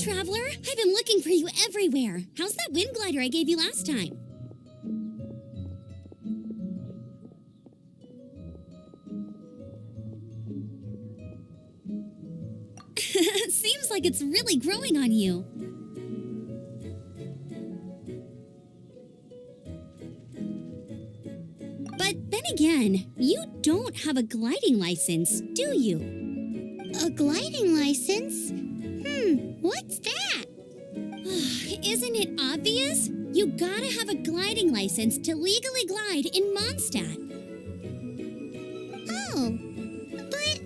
traveler. I've been looking for you everywhere. How's that wind glider I gave you last time? Seems like it's really growing on you. But then again, you don't have a gliding license, do you? A gliding license? What's that? Isn't it obvious? You gotta have a gliding license to legally glide in Mondstadt. Oh, but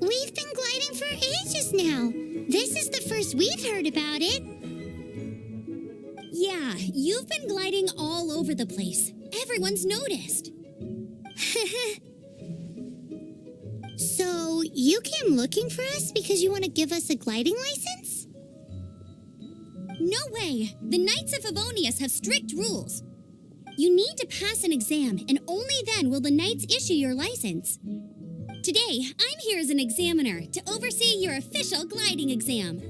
we've been gliding for ages now. This is the first we've heard about it. Yeah, you've been gliding all over the place. Everyone's noticed. So, you came looking for us because you want to give us a gliding license? No way! The Knights of Favonius have strict rules. You need to pass an exam, and only then will the Knights issue your license. Today, I'm here as an examiner to oversee your official gliding exam.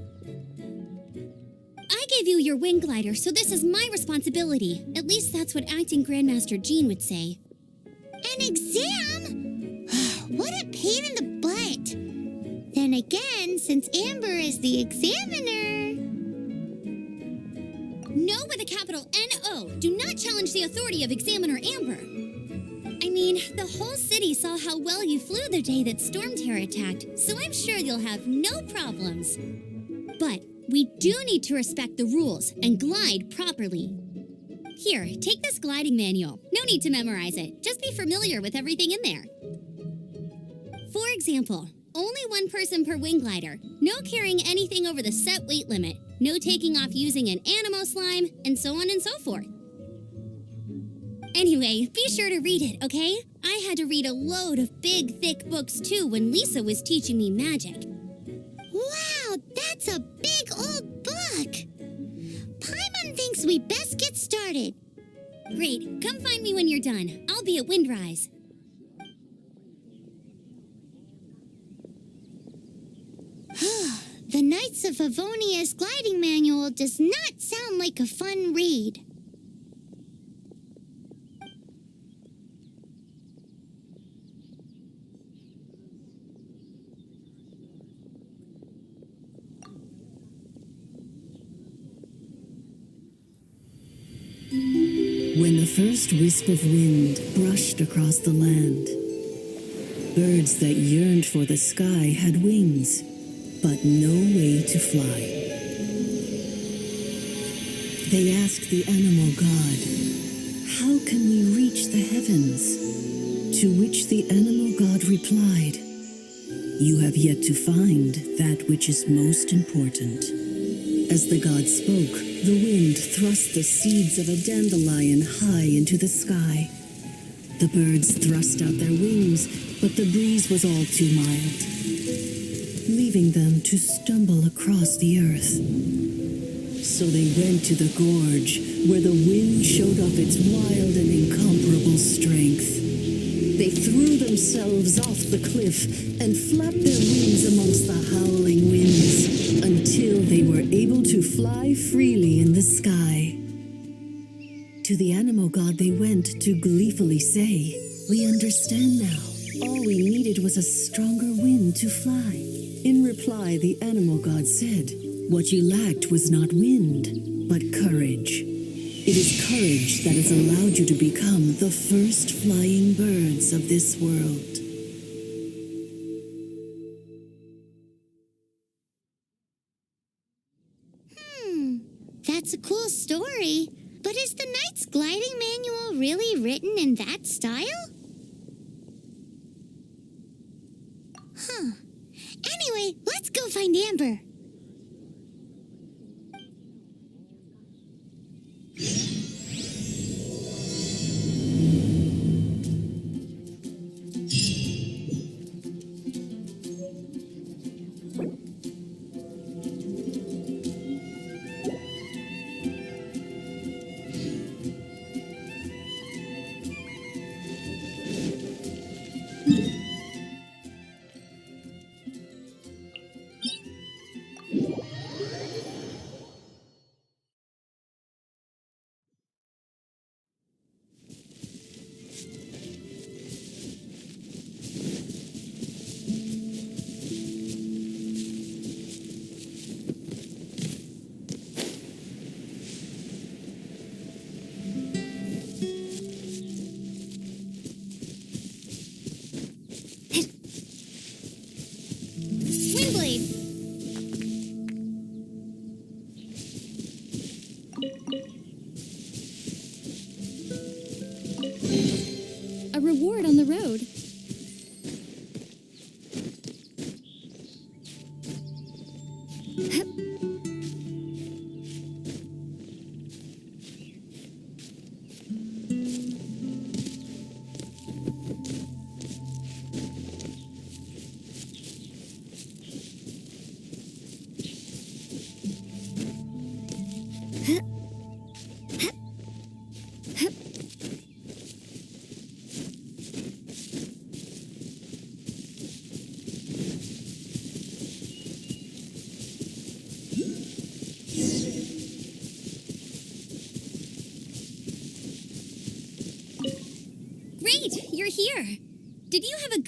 I gave you your wing glider, so this is my responsibility. At least that's what Acting Grandmaster Jean would say. An exam? What a pain in the butt. Then again, since Amber is the examiner... No with a capital N-O. Do not challenge the authority of Examiner Amber. I mean, the whole city saw how well you flew the day that Storm Terror attacked, so I'm sure you'll have no problems. But we do need to respect the rules and glide properly. Here, take this gliding manual. No need to memorize it. Just be familiar with everything in there. For example, only one person per wing glider. No carrying anything over the set weight limit. No taking off using an animo slime, and so on and so forth. Anyway, be sure to read it, okay? I had to read a load of big, thick books too when Lisa was teaching me magic. Wow, that's a big old book! Paimon thinks we best get started. Great, come find me when you're done. I'll be at Windrise. The Knights of Favonius gliding manual does not sound like a fun read. When the first wisp of wind brushed across the land, birds that yearned for the sky had wings, but no way to fly. They asked the animal god, "How can we reach the heavens?" To which the animal god replied, "You have yet to find that which is most important." As the god spoke, the wind thrust the seeds of a dandelion high into the sky. The birds thrust out their wings, but the breeze was all too mild, leaving them to stumble across the earth. So they went to the gorge, where the wind showed off its wild and incomparable strength. They threw themselves off the cliff and flapped their wings amongst the howling winds until they were able to fly freely in the sky. To the animal god they went to gleefully say, "We understand now. All we needed was a stronger wind to fly." In reply, the animal god said, "What you lacked was not wind, but courage. It is courage that has allowed you to become the first flying birds of this world." That's a cool story. But is the Knight's gliding manual really written in that style? Anyway, let's go find Amber.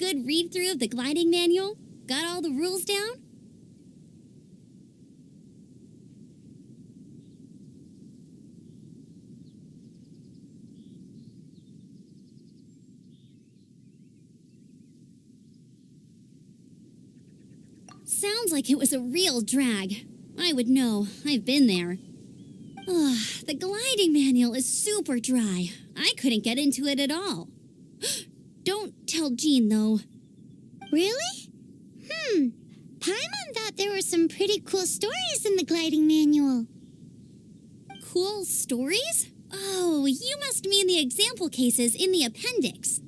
good read-through of the gliding manual? Got all the rules down? Sounds like it was a real drag. I would know. I've been there. Ugh, the gliding manual is super dry. I couldn't get into it at all. Don't tell Jean, though. Really? Paimon thought there were some pretty cool stories in the gliding manual. Cool stories? Oh, you must mean the example cases in the appendix.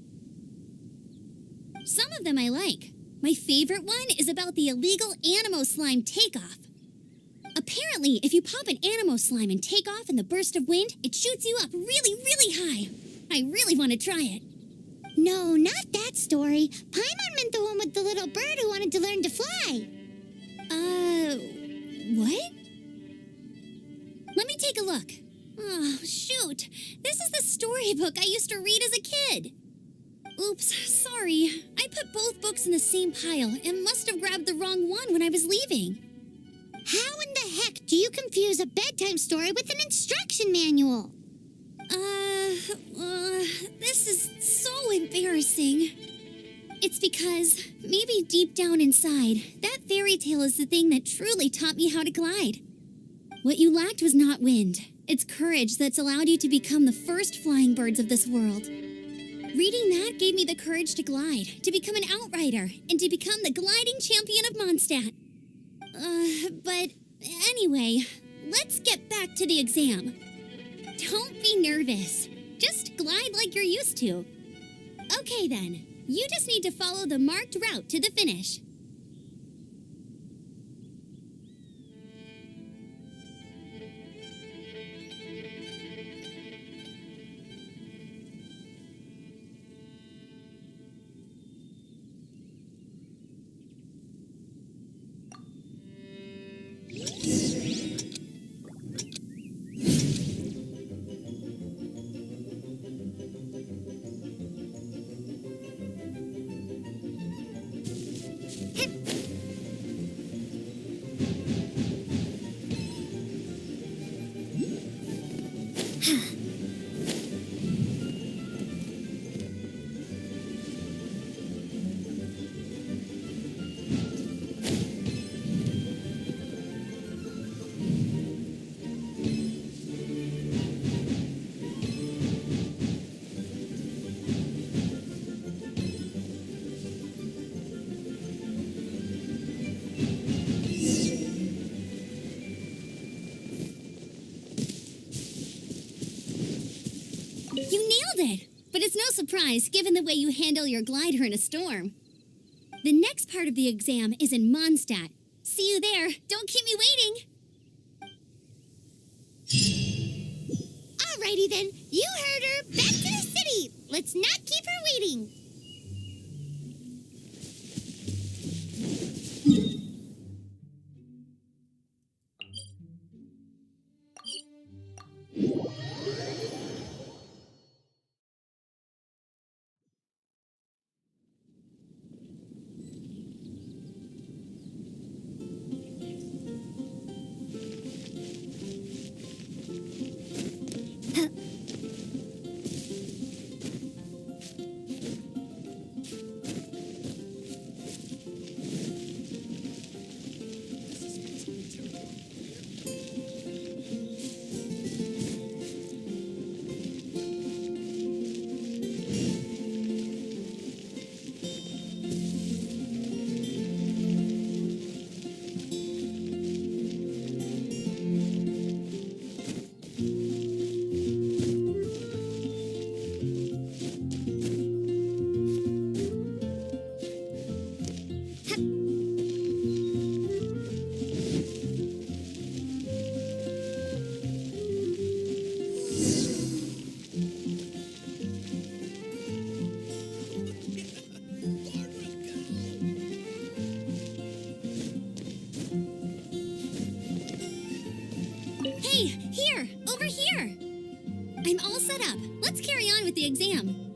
Some of them I like. My favorite one is about the illegal Animo slime takeoff. Apparently, if you pop an Animo slime and take off in the burst of wind, it shoots you up really, really high. I really want to try it. No, not that story. Paimon meant the one with the little bird who wanted to learn to fly. What? Let me take a look. Oh, shoot. This is the storybook I used to read as a kid. Oops, sorry. I put both books in the same pile and must have grabbed the wrong one when I was leaving. How in the heck do you confuse a bedtime story with an instruction manual? This is so embarrassing. It's because, maybe deep down inside, that fairy tale is the thing that truly taught me how to glide. What you lacked was not wind. It's courage that's allowed you to become the first flying birds of this world. Reading that gave me the courage to glide, to become an outrider, and to become the gliding champion of Mondstadt. But anyway, let's get back to the exam. Don't be nervous. Just glide like you're used to. Okay then, you just need to follow the marked route to the finish. You nailed it! But it's no surprise, given the way you handle your glider in a storm. The next part of the exam is in Mondstadt. See you there. Don't keep me waiting. Alrighty then, you heard her. Back to the city. Let's not keep her waiting. Hey, here! Over here! I'm all set up. Let's carry on with the exam.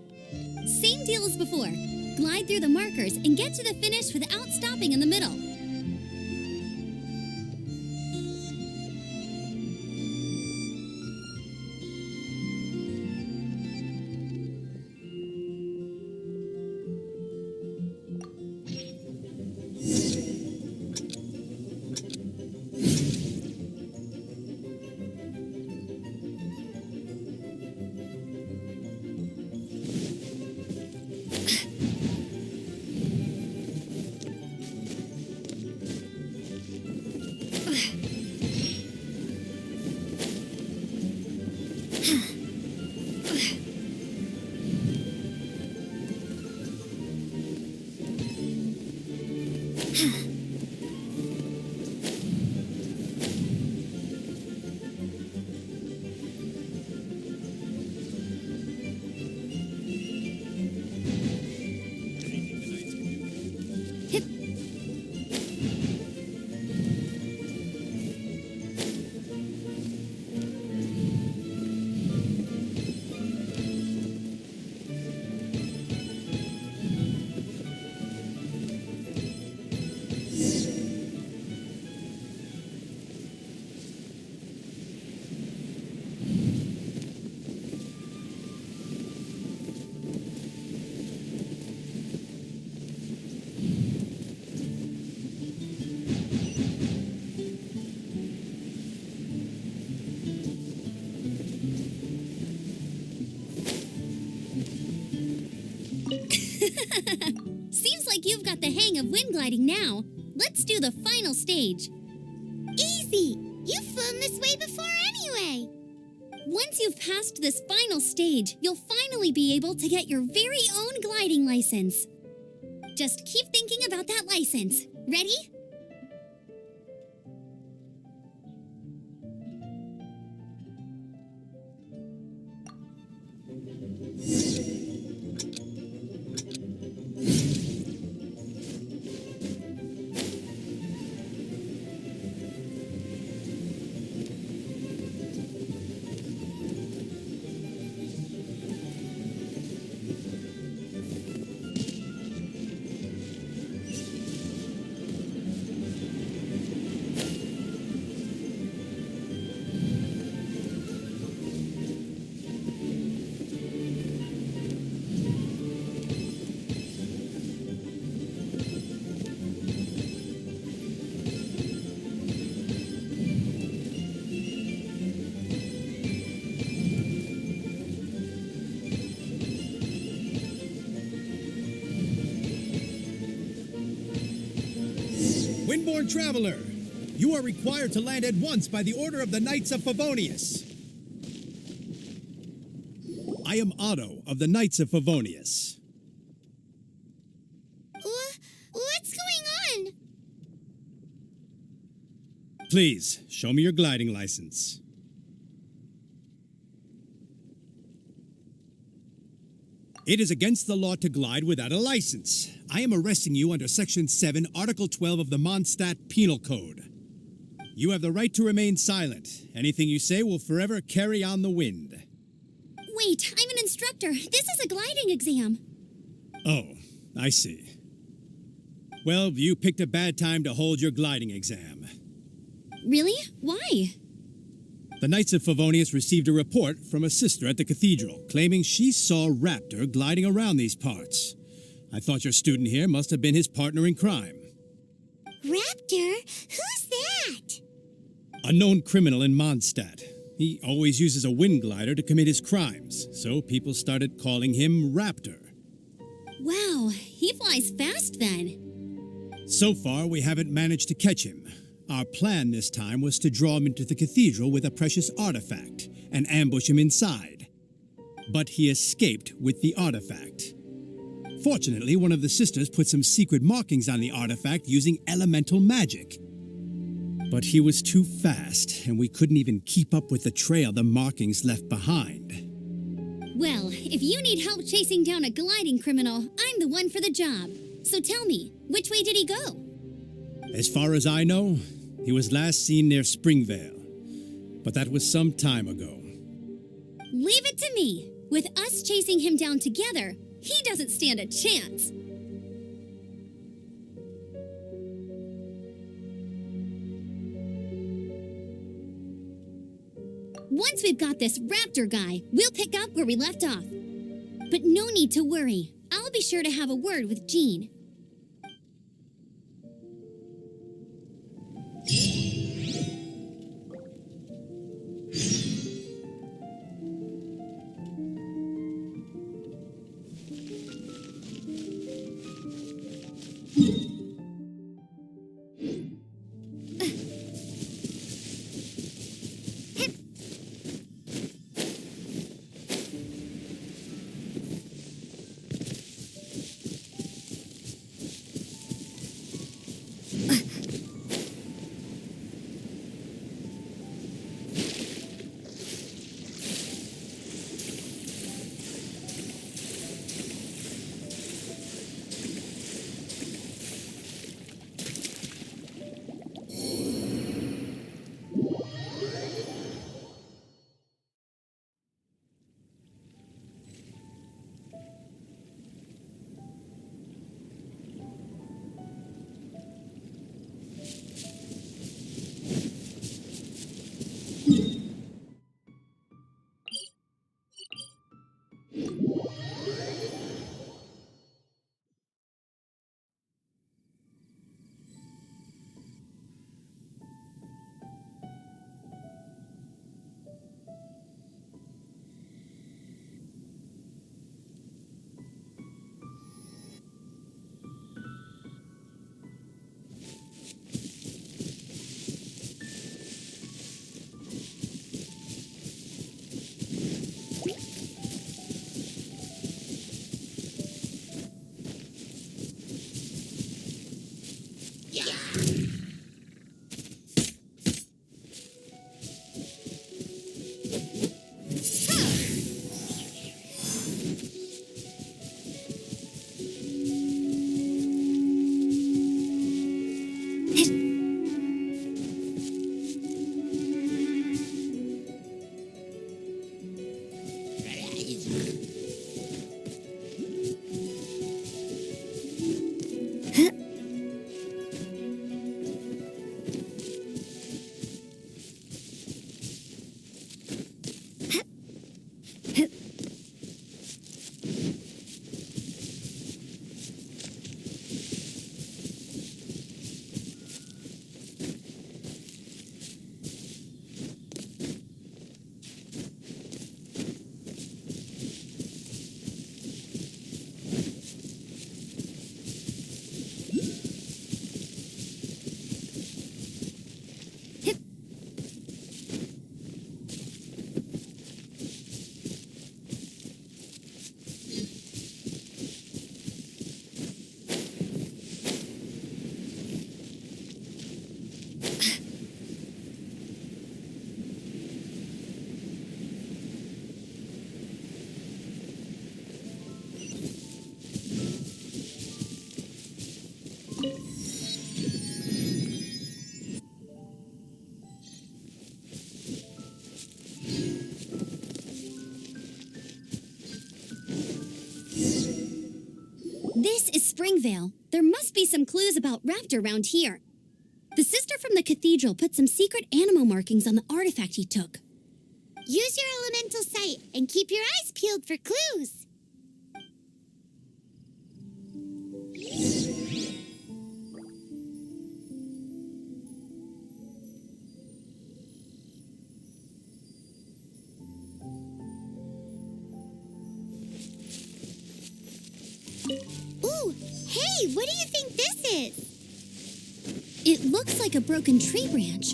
Same deal as before. glide through the markers and get to the finish without stopping in the middle. Seems like you've got the hang of wind gliding now. Let's do the final stage. Easy! You've flown this way before anyway! Once you've passed this final stage, you'll finally be able to get your very own gliding license. Just keep thinking about that license. Ready? Windborne Traveler, you are required to land at once by the order of the Knights of Favonius. I am Otto of the Knights of Favonius. What's going on? Please, show me your gliding license. It is against the law to glide without a license. I am arresting you under Section 7, Article 12 of the Mondstadt Penal Code. You have the right to remain silent. Anything you say will forever carry on the wind. Wait, I'm an instructor. This is a gliding exam. Oh, I see. Well, you picked a bad time to hold your gliding exam. Really? Why? The Knights of Favonius received a report from a sister at the cathedral claiming she saw Raptor gliding around these parts. I thought your student here must have been his partner in crime. Raptor? Who's that? A known criminal in Mondstadt. He always uses a wind glider to commit his crimes, so people started calling him Raptor. Wow, he flies fast then. So far, we haven't managed to catch him. Our plan this time was to draw him into the cathedral with a precious artifact and ambush him inside. But he escaped with the artifact. Fortunately, one of the sisters put some secret markings on the artifact using elemental magic. But he was too fast, and we couldn't even keep up with the trail the markings left behind. Well, if you need help chasing down a gliding criminal, I'm the one for the job. So tell me, which way did he go? As far as I know, he was last seen near Springvale. But that was some time ago. Leave it to me. With us chasing him down together, he doesn't stand a chance. Once we've got this raptor guy, we'll pick up where we left off. But no need to worry. I'll be sure to have a word with Jean. This is Springvale. There must be some clues about Raptor around here. The sister from the cathedral put some secret animal markings on the artifact he took. Use your elemental sight and keep your eyes peeled for clues. Ooh, hey, what do you think this is? It looks like a broken tree branch.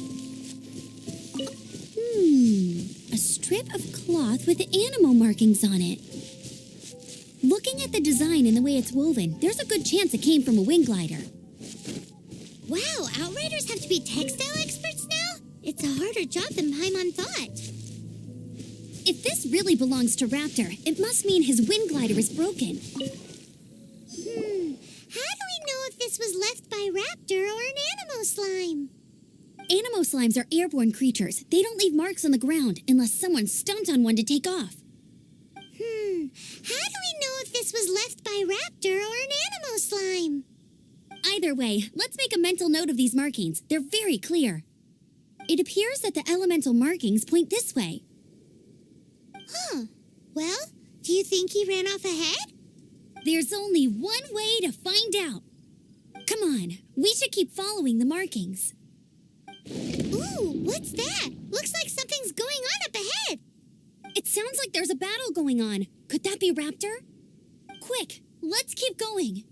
A strip of cloth with animal markings on it. Looking at the design and the way it's woven, there's a good chance it came from a wing glider. Wow, Outriders have to be textile experts now? It's a harder job than Paimon thought. If this really belongs to Raptor, it must mean his wind glider is broken. How do we know if this was left by Raptor or an animal slime? Animal slimes are airborne creatures. They don't leave marks on the ground unless someone stomps on one to take off. How do we know if this was left by Raptor or an animal slime? Either way, let's make a mental note of these markings. They're very clear. It appears that the elemental markings point this way. Huh. Well, do you think he ran off ahead? There's only one way to find out. Come on, we should keep following the markings. Ooh, what's that? Looks like something's going on up ahead. It sounds like there's a battle going on. Could that be Raptor? Quick, let's keep going.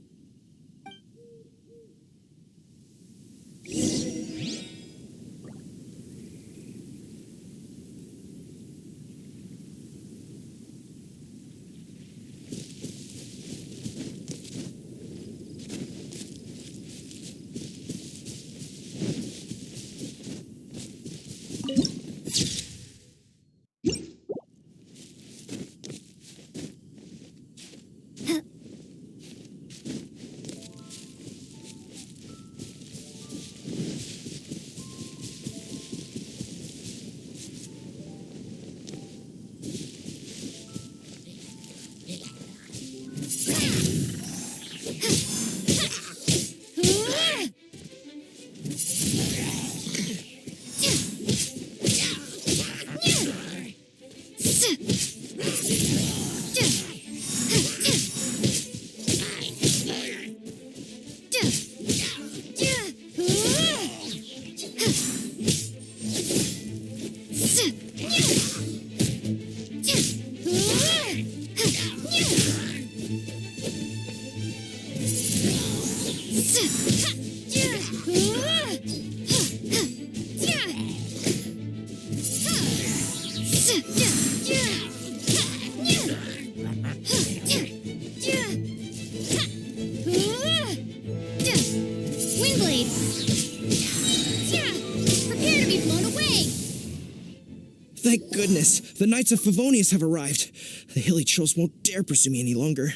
Thank goodness, the Knights of Favonius have arrived. The hilly trolls won't dare pursue me any longer.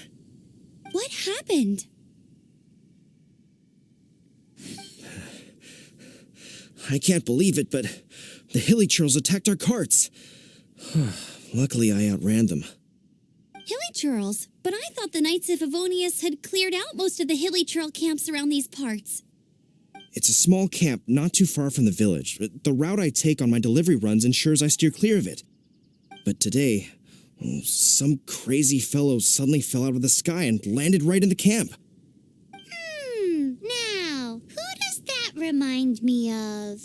What happened? I can't believe it, but the hilly trolls attacked our carts. Luckily, I outran them. Hilly Churls? But I thought the Knights of Favonius had cleared out most of the Hilly Churl camps around these parts. It's a small camp not too far from the village. The route I take on my delivery runs ensures I steer clear of it. But today, some crazy fellow suddenly fell out of the sky and landed right in the camp. Now, who does that remind me of?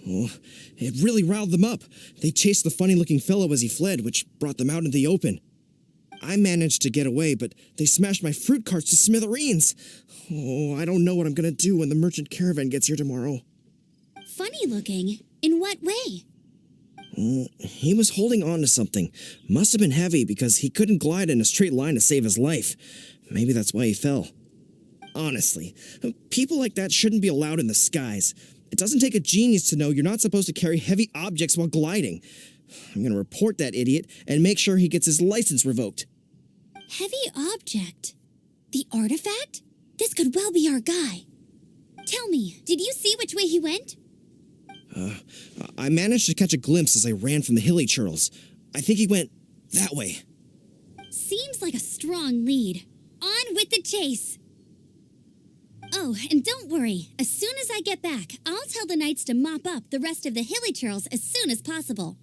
Oh, it really riled them up. They chased the funny-looking fellow as he fled, which brought them out into the open. I managed to get away, but they smashed my fruit carts to smithereens. Oh, I don't know what I'm gonna do when the merchant caravan gets here tomorrow. Funny looking? In what way? He was holding on to something. Must have been heavy because he couldn't glide in a straight line to save his life. Maybe that's why he fell. Honestly, people like that shouldn't be allowed in the skies. It doesn't take a genius to know you're not supposed to carry heavy objects while gliding. I'm gonna report that idiot and make sure he gets his license revoked. Heavy object? The artifact? This could well be our guy. Tell me, did you see which way he went? I managed to catch a glimpse as I ran from the hilly churls. I think he went that way. Seems like a strong lead. On with the chase. Oh, and don't worry. As soon as I get back, I'll tell the knights to mop up the rest of the hilly churls as soon as possible.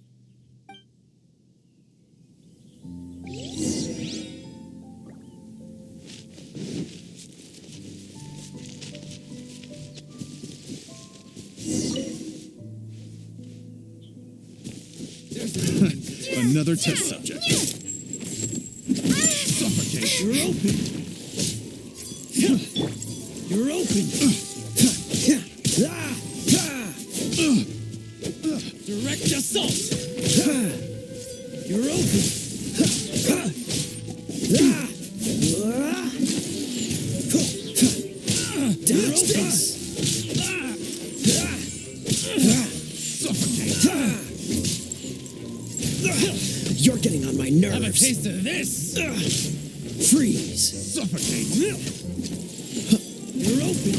Another test subject. Suffocate. You're open. You're open. Direct assault. You're open. Downstairs. You're getting on my nerves. Have a taste of this. Freeze. Suffocate. You're open.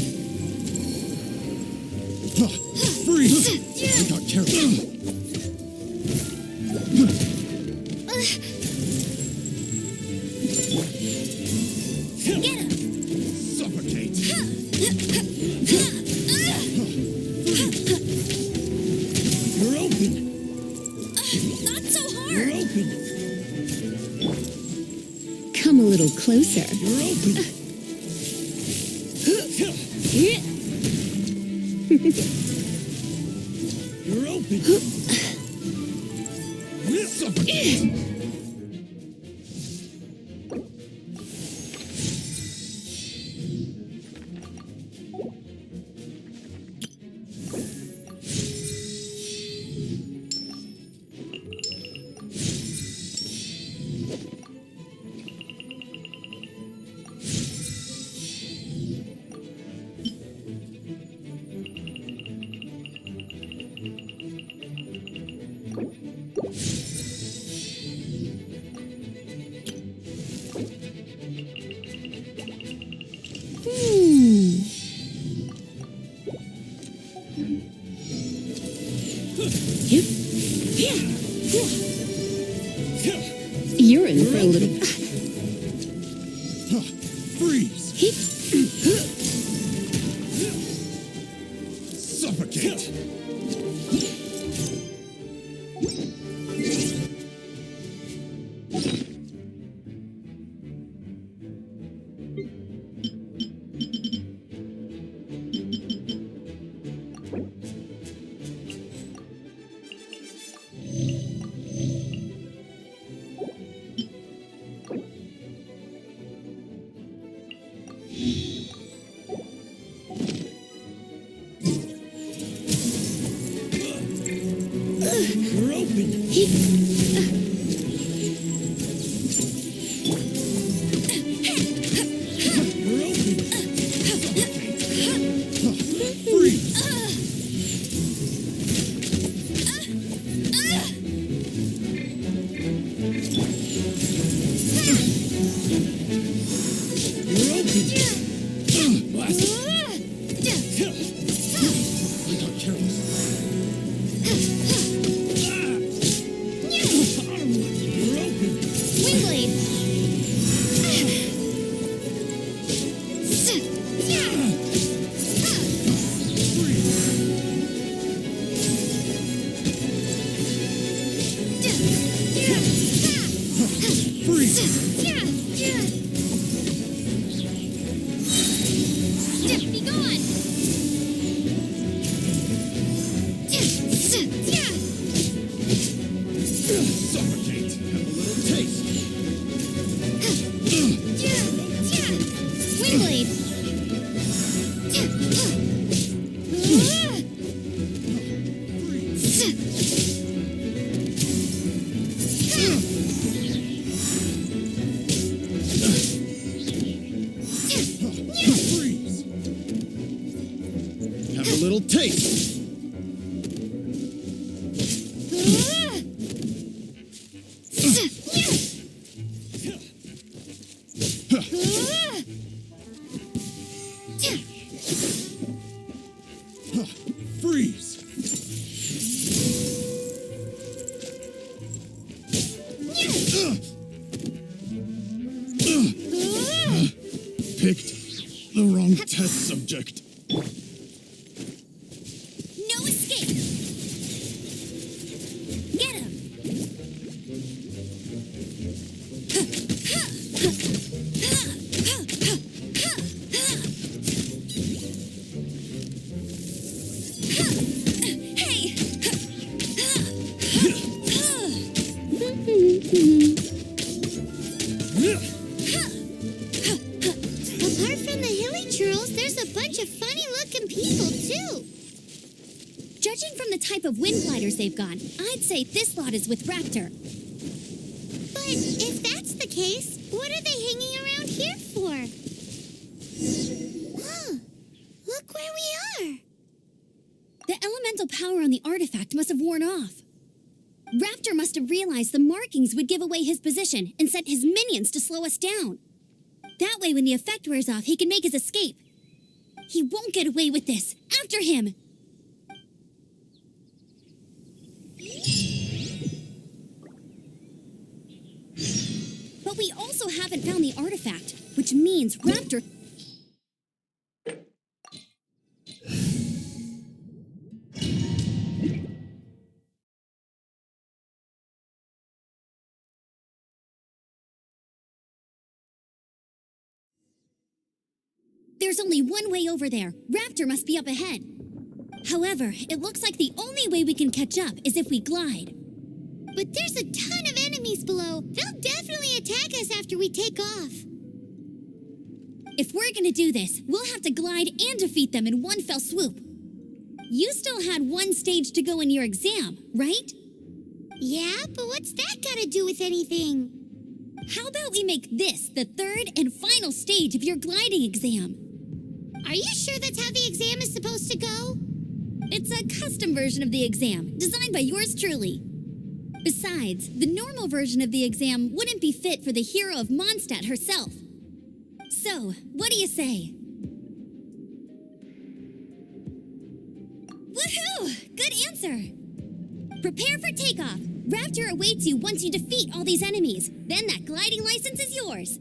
Freeze. I got careful. Get him! Suffocate. You're open. Not so hard! You're open. closer. You're open. You're open. Suffocate. You're in for a little... Freeze. Suffocate. You're open. You're open. Freeze. You're open. Blast. I got careless. You're open. Wingblade! Freeze. Be gone! Suffocate. Have a little taste. Wingblade! Freeze. Have a little taste. Freeze. Picked the wrong test subject. No escape! Get him! Hey! Apart from the hilly trolls, there's a bunch of funny-looking people, too. Judging from the type of wind gliders they've gone, I'd say this lot is with Raptor. But if that's the case, what are they hanging around here for? Oh, look where we are. The elemental power on the artifact must have worn off. Raptor must have realized the markings would give away his position and sent his minions to slow us down. That way, when the effect wears off, he can make his escape. He won't get away with this. After him! But we also haven't found the artifact, which means Raptor... There's only one way over there. Raptor must be up ahead. However, it looks like the only way we can catch up is if we glide. But there's a ton of enemies below. They'll definitely attack us after we take off. If we're gonna do this, we'll have to glide and defeat them in one fell swoop. You still had one stage to go in your exam, right? Yeah, but what's that gotta do with anything? How about we make this the third and final stage of your gliding exam? Are you sure that's how the exam is supposed to go? It's a custom version of the exam, designed by yours truly. Besides, the normal version of the exam wouldn't be fit for the hero of Mondstadt herself. So, what do you say? Woohoo! Good answer! Prepare for takeoff. Raptor awaits you once you defeat all these enemies. Then that gliding license is yours.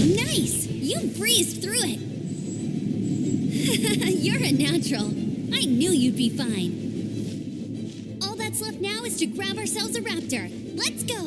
Nice! You breezed through it! You're a natural. I knew you'd be fine. All that's left now is to grab ourselves a raptor. Let's go!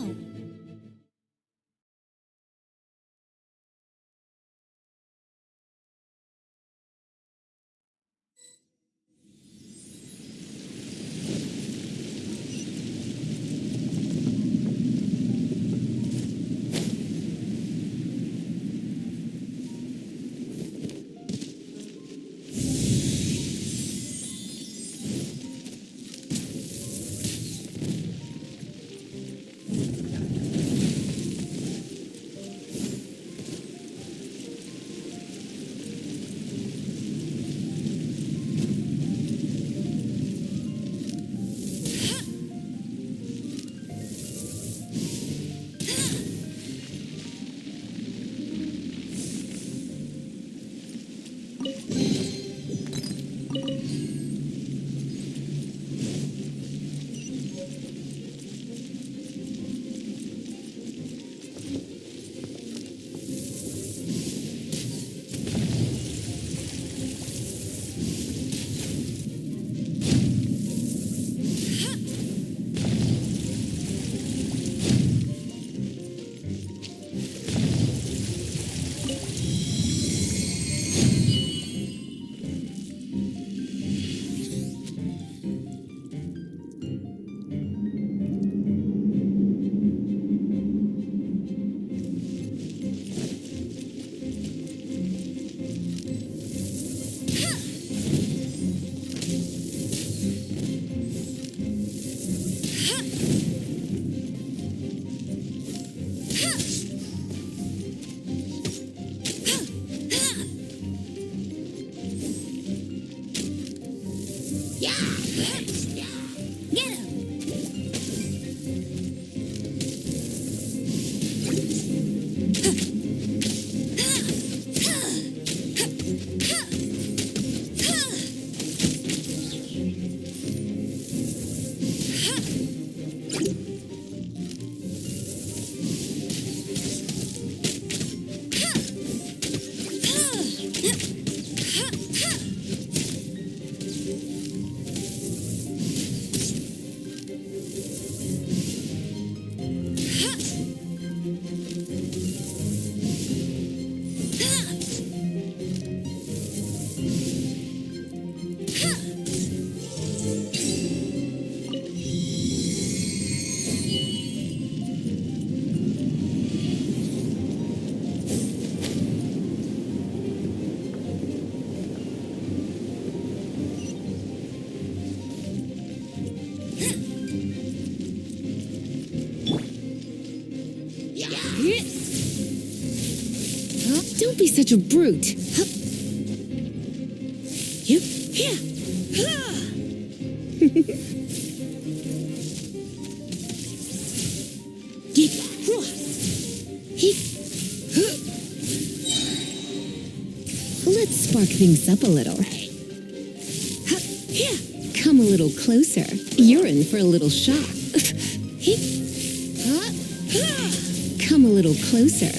Get him! Don't be such a brute. Let's spark things up a little. Come a little closer. You're in for a little shock. Come a little closer.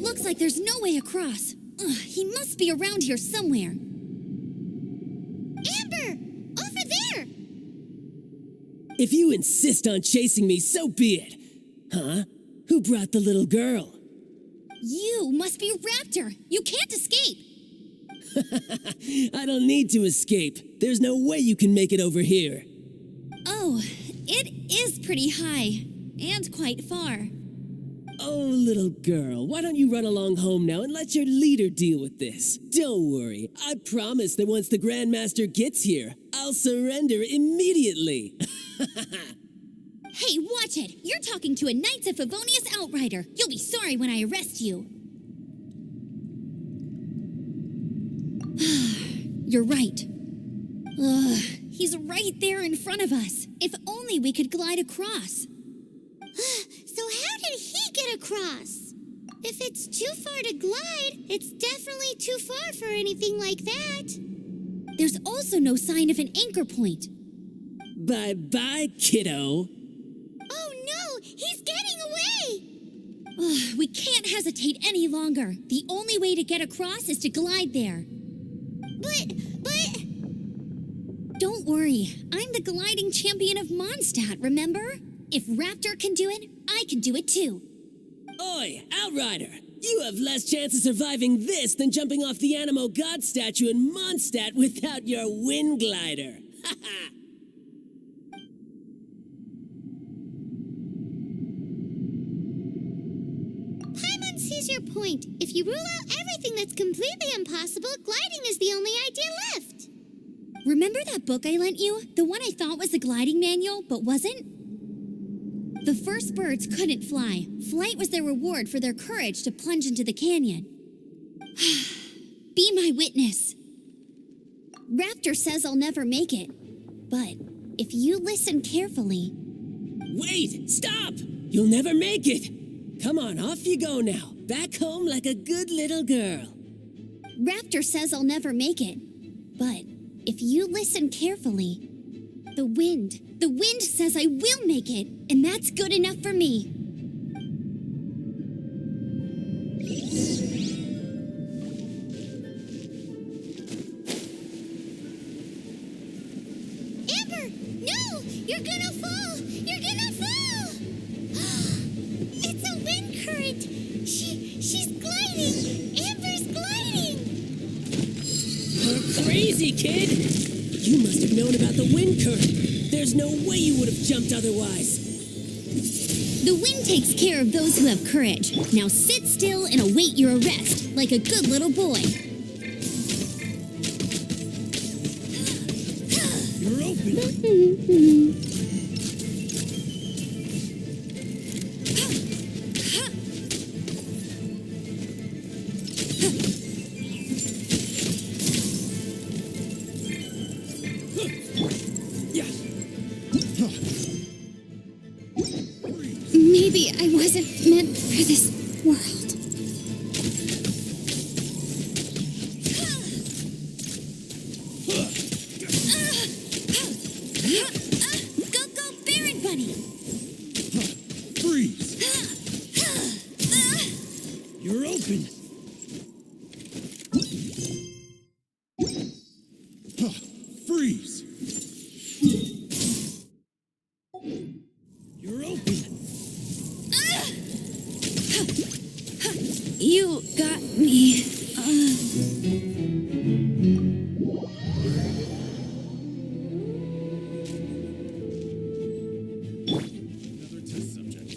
Looks like there's no way across. Ugh, he must be around here somewhere. Amber! Over there! If you insist on chasing me, so be it. Huh? Who brought the little girl? You must be Raptor. You can't escape. I don't need to escape. There's no way you can make it over here. Oh, it is pretty high. And quite far. Oh, little girl, why don't you run along home now and let your leader deal with this? Don't worry, I promise that once the Grandmaster gets here, I'll surrender immediately. Hey, watch it! You're talking to a Knights of Favonius Outrider. You'll be sorry when I arrest you. You're right. Ugh, he's right there in front of us. If only we could glide across. So how did he get across? If it's too far to glide, it's definitely too far for anything like that. There's also no sign of an anchor point. Bye-bye, kiddo. Oh no, he's getting away! Ugh, we can't hesitate any longer. The only way to get across is to glide there. But... Don't worry. I'm the gliding champion of Mondstadt, remember? If Raptor can do it, I can do it too. Oi, Outrider! You have less chance of surviving this than jumping off the Animo God statue in Mondstadt without your wind glider. Ha ha! Paimon sees your point. If you rule out everything that's completely impossible, gliding is the only idea left. Remember that book I lent you? The one I thought was the gliding manual, but wasn't? The first birds couldn't fly. Flight was their reward for their courage to plunge into the canyon. Be my witness. Raptor says I'll never make it. But if you listen carefully... Wait! Stop! You'll never make it! Come on, off you go now. Back home like a good little girl. Raptor says I'll never make it. But if you listen carefully... The wind says I will make it, and that's good enough for me. Amber, no! You're gonna fall! You're gonna fall! It's a wind current! She's gliding! Amber's gliding! You're crazy, kid! You must have known about the wind current. There's no way you would have jumped otherwise. The wind takes care of those who have courage. Now sit still and await your arrest, like a good little boy. You're open. Maybe I wasn't meant for this world. Go, Baron Bunny! Freeze! You're open. Freeze! You're open. You got me. Another test subject.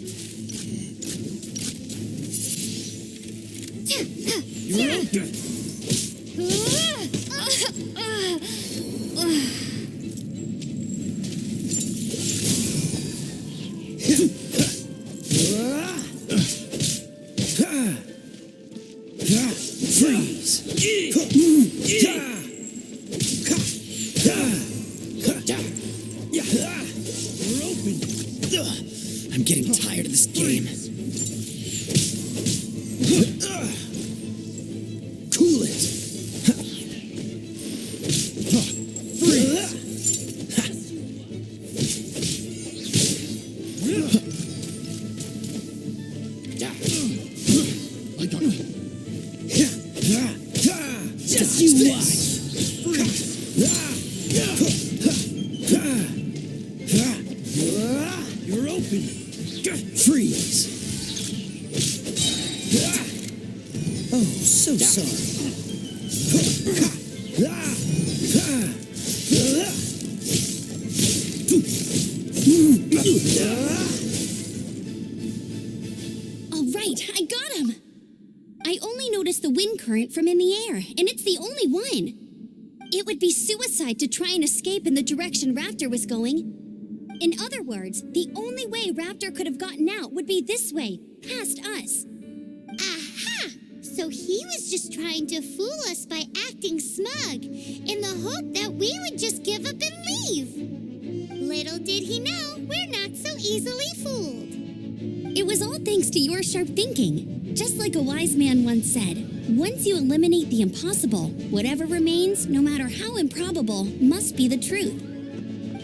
You're open. Freeze! You're open. I'm getting tired of this game. Cool it! Freeze! I got it. Just you watch! You're open. Freeze! Oh, so sorry. All right, I got him. I only noticed the wind current from in the air, and it's the only one. It would be suicide to try and escape in the direction Raptor was going. In other words, the only way Raptor could have gotten out would be this way, past us. Aha! So he was just trying to fool us by acting smug, in the hope that we would just give up and leave. Little did he know, we're not so easily fooled. It was all thanks to your sharp thinking. Just like a wise man once said, once you eliminate the impossible, whatever remains, no matter how improbable, must be the truth.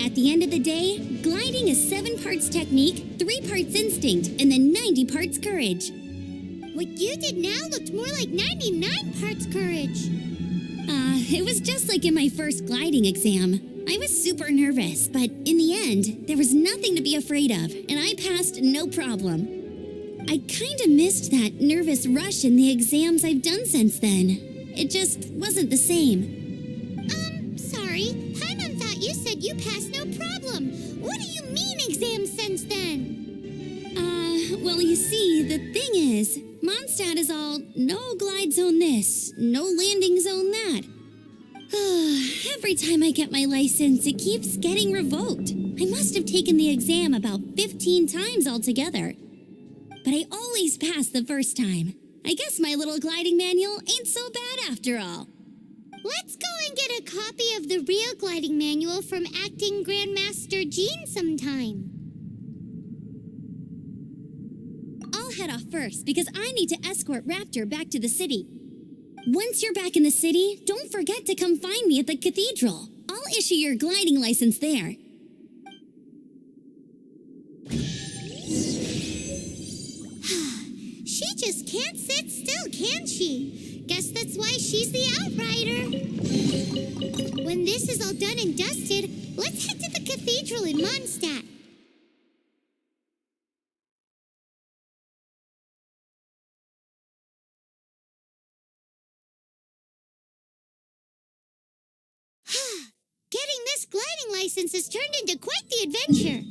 At the end of the day, gliding is 7 parts technique, 3 parts instinct, and then 90 parts courage. What you did now looked more like 99 parts courage. It was just like in my first gliding exam. I was super nervous, but in the end, there was nothing to be afraid of, and I passed no problem. I kinda missed that nervous rush in the exams I've done since then. It just wasn't the same. Sorry. Paimon thought you said you passed no problem. What do you mean exams since then? Well, you see, the thing is, Mondstadt is all no glide zone this, no landing zone that. Every time I get my license, it keeps getting revoked. I must have taken the exam about 15 times altogether. But I always pass the first time. I guess my little gliding manual ain't so bad after all. Let's go and get a copy of the real gliding manual from Acting Grandmaster Jean sometime. I'll head off first because I need to escort Raptor back to the city. Once you're back in the city, don't forget to come find me at the cathedral. I'll issue your gliding license there. She just can't sit still, can she? Guess that's why she's the Outrider. When this is all done and dusted, let's head to the cathedral in Mondstadt. Getting this gliding license has turned into quite the adventure.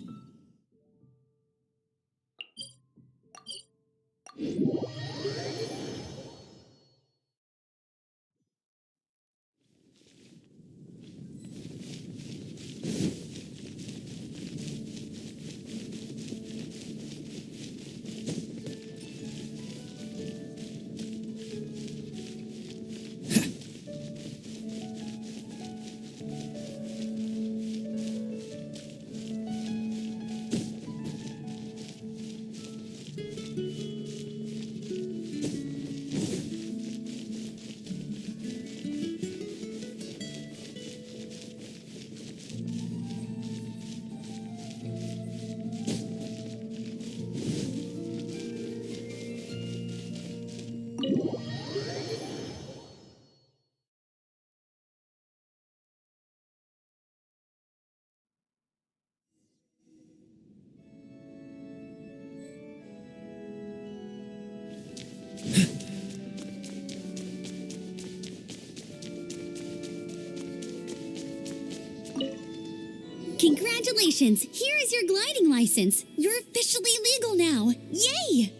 Congratulations! Here is your gliding license. You're officially legal now. Yay!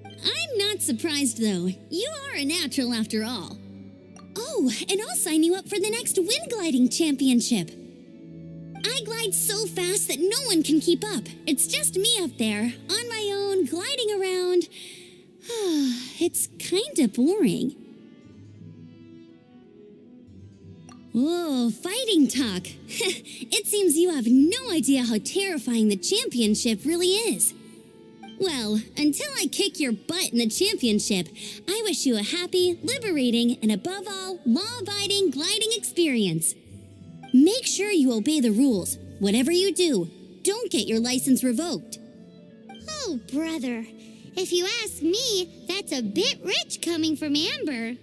I'm not surprised, though. You are a natural after all. Oh, and I'll sign you up for the next wind gliding championship. I glide so fast that no one can keep up. It's just me up there, on my own, gliding around. It's kinda boring. Whoa, fighting talk. It seems you have no idea how terrifying the championship really is. Well, until I kick your butt in the championship, I wish you a happy, liberating, and above all, law-abiding gliding experience. Make sure you obey the rules. Whatever you do, don't get your license revoked. Oh, brother. If you ask me, that's a bit rich coming from Amber.